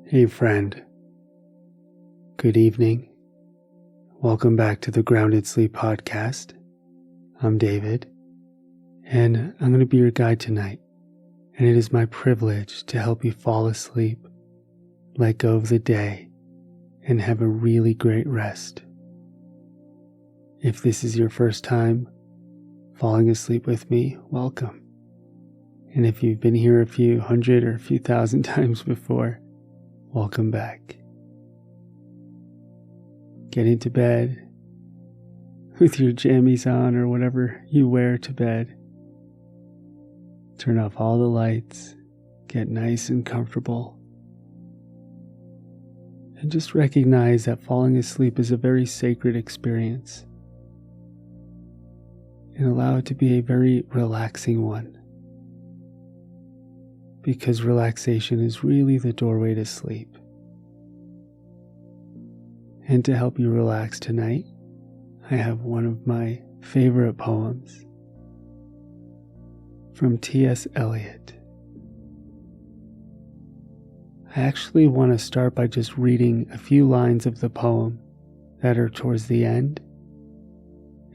Hey friend, good evening. Welcome back to the Grounded Sleep Podcast. I'm David, and I'm going to be your guide tonight, and it is my privilege to help you fall asleep, let go of the day, and have a really great rest. If this is your first time falling asleep with me, welcome. And if you've been here a few hundred or a few thousand times before, welcome back. Get into bed with your jammies on or whatever you wear to bed. Turn off all the lights, get nice and comfortable. And just recognize that falling asleep is a very sacred experience. And allow it to be a very relaxing one. Because relaxation is really the doorway to sleep. And to help you relax tonight, I have one of my favorite poems from T.S. Eliot. I actually want to start by just reading a few lines of the poem that are towards the end,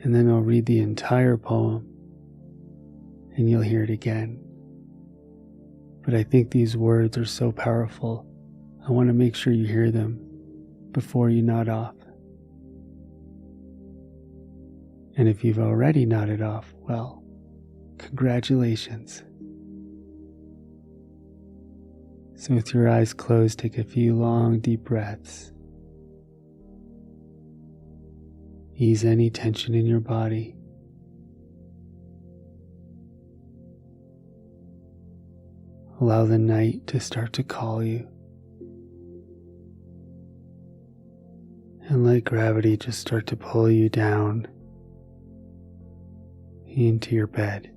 and then I'll read the entire poem, and you'll hear it again. But I think these words are so powerful, I want to make sure you hear them before you nod off. And if you've already nodded off, well, congratulations. So with your eyes closed, take a few long, deep breaths. Ease any tension in your body. Allow the night to start to call you. And let gravity just start to pull you down into your bed.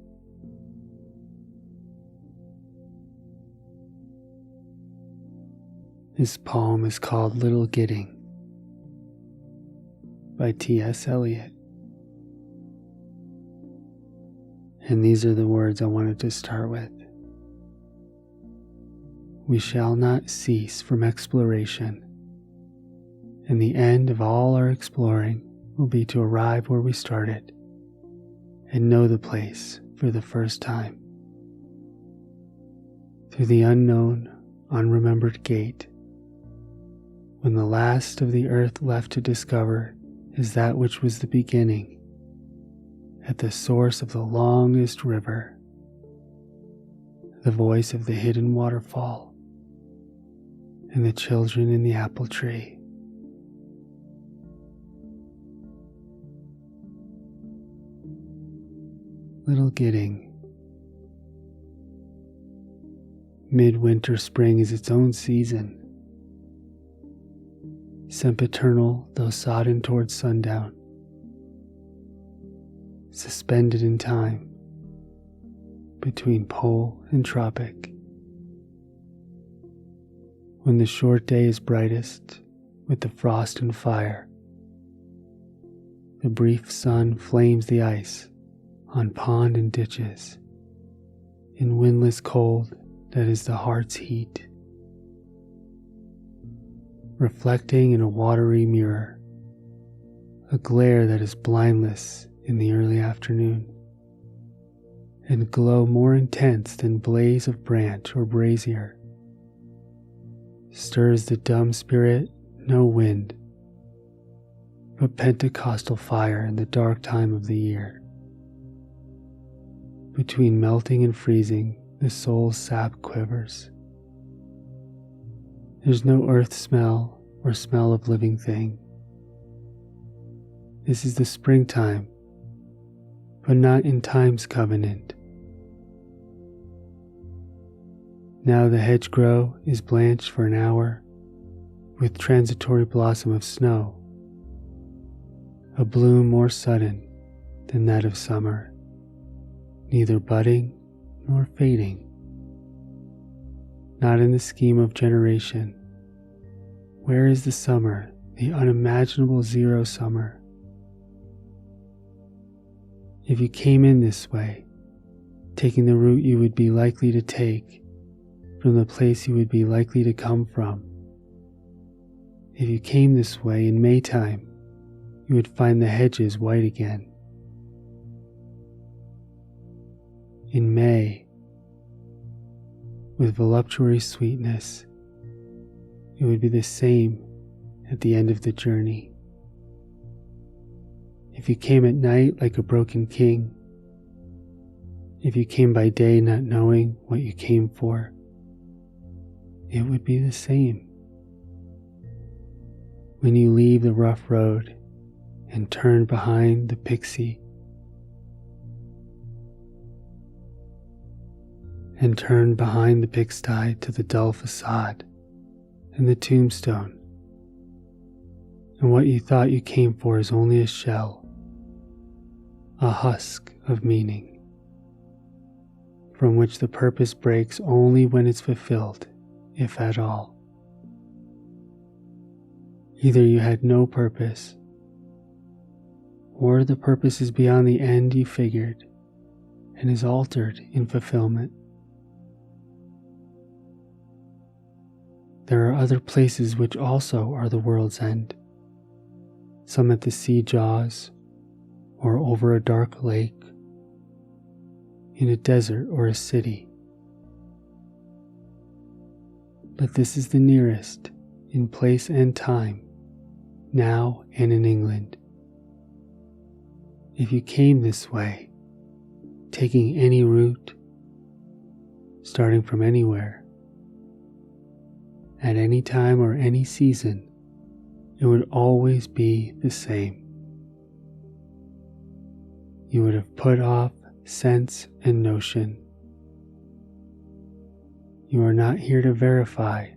This poem is called Little Gidding by T.S. Eliot. And these are the words I wanted to start with. We shall not cease from exploration, and the end of all our exploring will be to arrive where we started and know the place for the first time. Through the unknown, unremembered gate, when the last of the earth left to discover is that which was the beginning, at the source of the longest river, the voice of the hidden waterfall, and the children in the apple tree. Little Gidding. Midwinter spring is its own season, sempiternal though sodden towards sundown, suspended in time between pole and tropic. When the short day is brightest with the frost and fire, the brief sun flames the ice on pond and ditches in windless cold that is the heart's heat, reflecting in a watery mirror, a glare that is blindless in the early afternoon, and glow more intense than blaze of branch or brazier. Stirs the dumb spirit no wind, but Pentecostal fire in the dark time of the year. Between melting and freezing, the soul's sap quivers. There's no earth smell or smell of living thing. This is the springtime, but not in time's covenant. Now the hedgerow is blanched for an hour with transitory blossom of snow, a bloom more sudden than that of summer, neither budding nor fading. Not in the scheme of generation. Where is the summer, the unimaginable zero summer? If you came in this way, taking the route you would be likely to take from the place you would be likely to come from, If you came this way in Maytime, you would find the hedges white again. In May, with voluptuary sweetness, it would be the same at the end of the journey. If you came at night like a broken king, if you came by day not knowing what you came for, it would be the same. When you leave the rough road and turn behind the pixie, and turn behind the pigsty to the dull facade and the tombstone, and what you thought you came for is only a shell, a husk of meaning, from which the purpose breaks only when it's fulfilled, if at all. Either you had no purpose, or the purpose is beyond the end you figured and is altered in fulfillment. There are other places which also are the world's end, some at the sea jaws, or over a dark lake, in a desert or a city. But this is the nearest, in place and time, now and in England. If you came this way, taking any route, starting from anywhere, at any time or any season, it would always be the same. You would have put off sense and notion. You are not here to verify,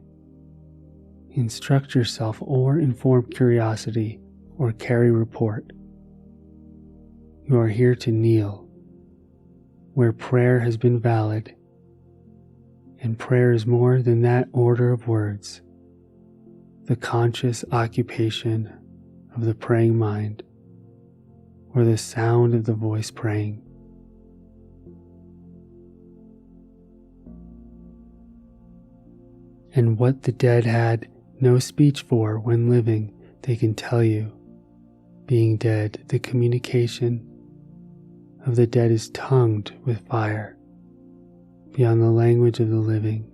instruct yourself, or inform curiosity or carry report. You are here to kneel, where prayer has been valid, and prayer is more than that order of words, the conscious occupation of the praying mind, or the sound of the voice praying. And what the dead had no speech for when living, they can tell you. Being dead, the communication of the dead is tongued with fire, beyond the language of the living.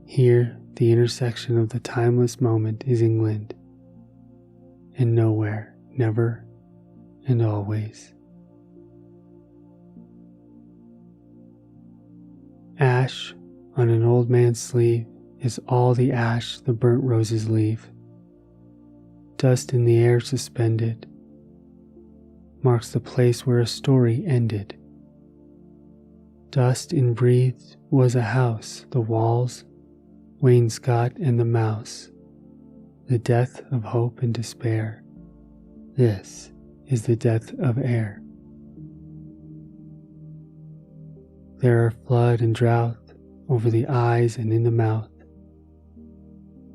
Here, the intersection of the timeless moment is England, and nowhere, never, and always. Ash on an old man's sleeve is all the ash the burnt roses leave. Dust in the air suspended marks the place where a story ended. Dust inbreathed was a house, the walls, wainscot, and the mouse, the death of hope and despair. This is the death of air. There are flood and drought over the eyes and in the mouth,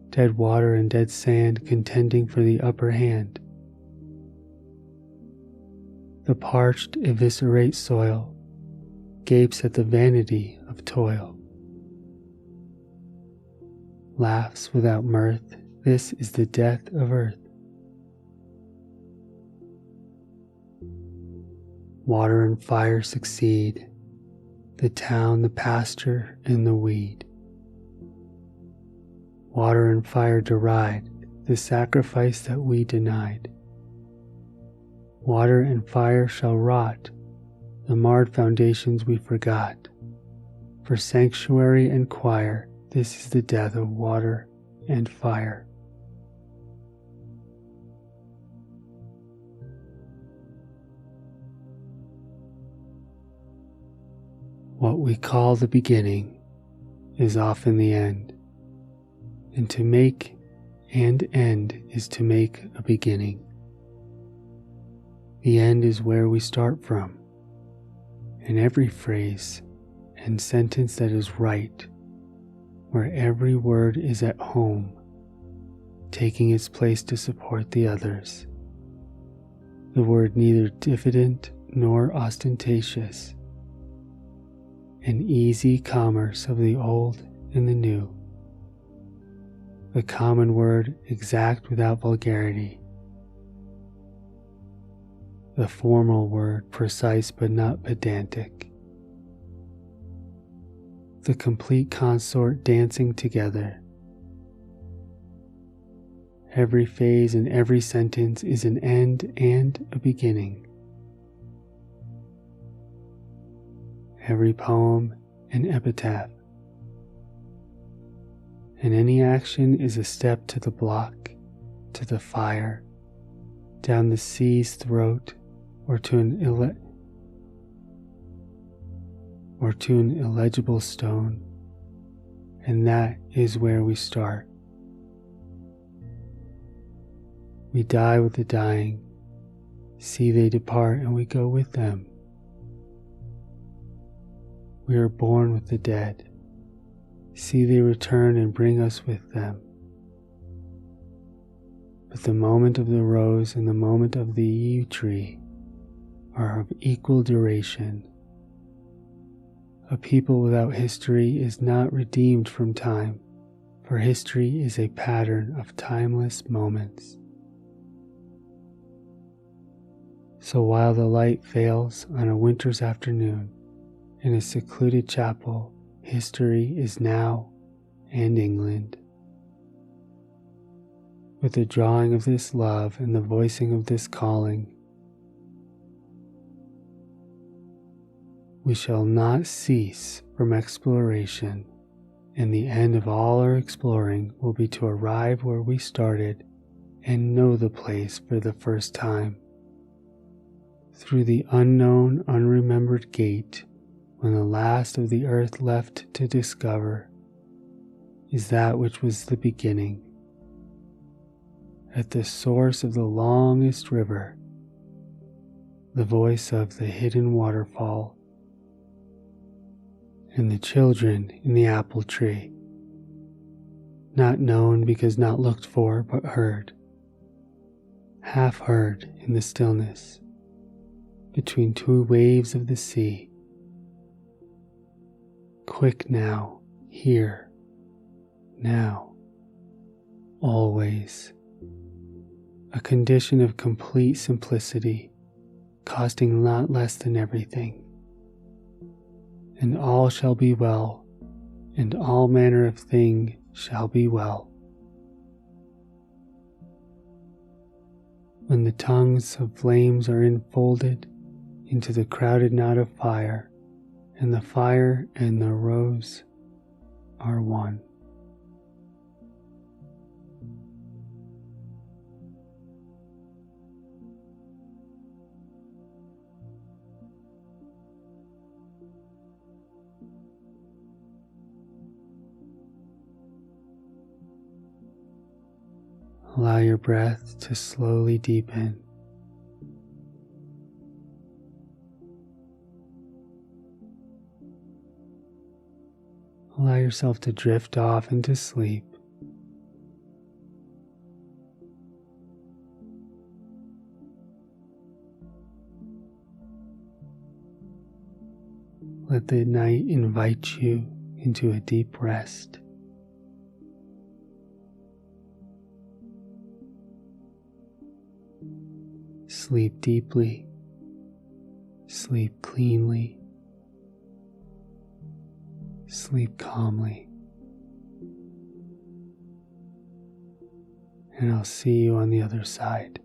dead water and dead sand contending for the upper hand. The parched, eviscerate soil gapes at the vanity of toil. Laughs without mirth, this is the death of earth. Water and fire succeed, the town, the pasture, and the weed. Water and fire deride the sacrifice that we denied. Water and fire shall rot the marred foundations we forgot. For sanctuary and choir, this is the death of water and fire. What we call the beginning is often the end, and to make and end is to make a beginning. The end is where we start from, and every phrase and sentence that is right, where every word is at home, taking its place to support the others. The word neither diffident nor ostentatious, an easy commerce of the old and the new. the common word exact without vulgarity, the formal word precise but not pedantic, the complete consort dancing together. Every phase and every sentence is an end and a beginning. Every poem an epitaph, and any action is a step to the block, to the fire, down the sea's throat, or to an illegible stone, and that is where we start. We die with the dying, see they depart and we go with them. We are born with the dead, see they return and bring us with them. But the moment of the rose and the moment of the yew tree are of equal duration. A people without history is not redeemed from time, for history is a pattern of timeless moments. So while the light fails on a winter's afternoon in a secluded chapel, history is now and England. With the drawing of this love and the voicing of this calling, we shall not cease from exploration, and the end of all our exploring will be to arrive where we started and know the place for the first time. Through the unknown, unremembered gate, when the last of the earth left to discover is that which was the beginning. At the source of the longest river, the voice of the hidden waterfall, and the children in the apple tree, not known because not looked for but heard, half heard in the stillness, between two waves of the sea. Quick now, here, now, always. A condition of complete simplicity, costing not less than everything. And all shall be well, and all manner of thing shall be well. When the tongues of flames are enfolded into the crowded knot of fire, and the fire and the rose are one. Allow your breath to slowly deepen. Allow yourself to drift off into sleep. Let the night invite you into a deep rest. Sleep deeply, sleep cleanly, sleep calmly, and I'll see you on the other side.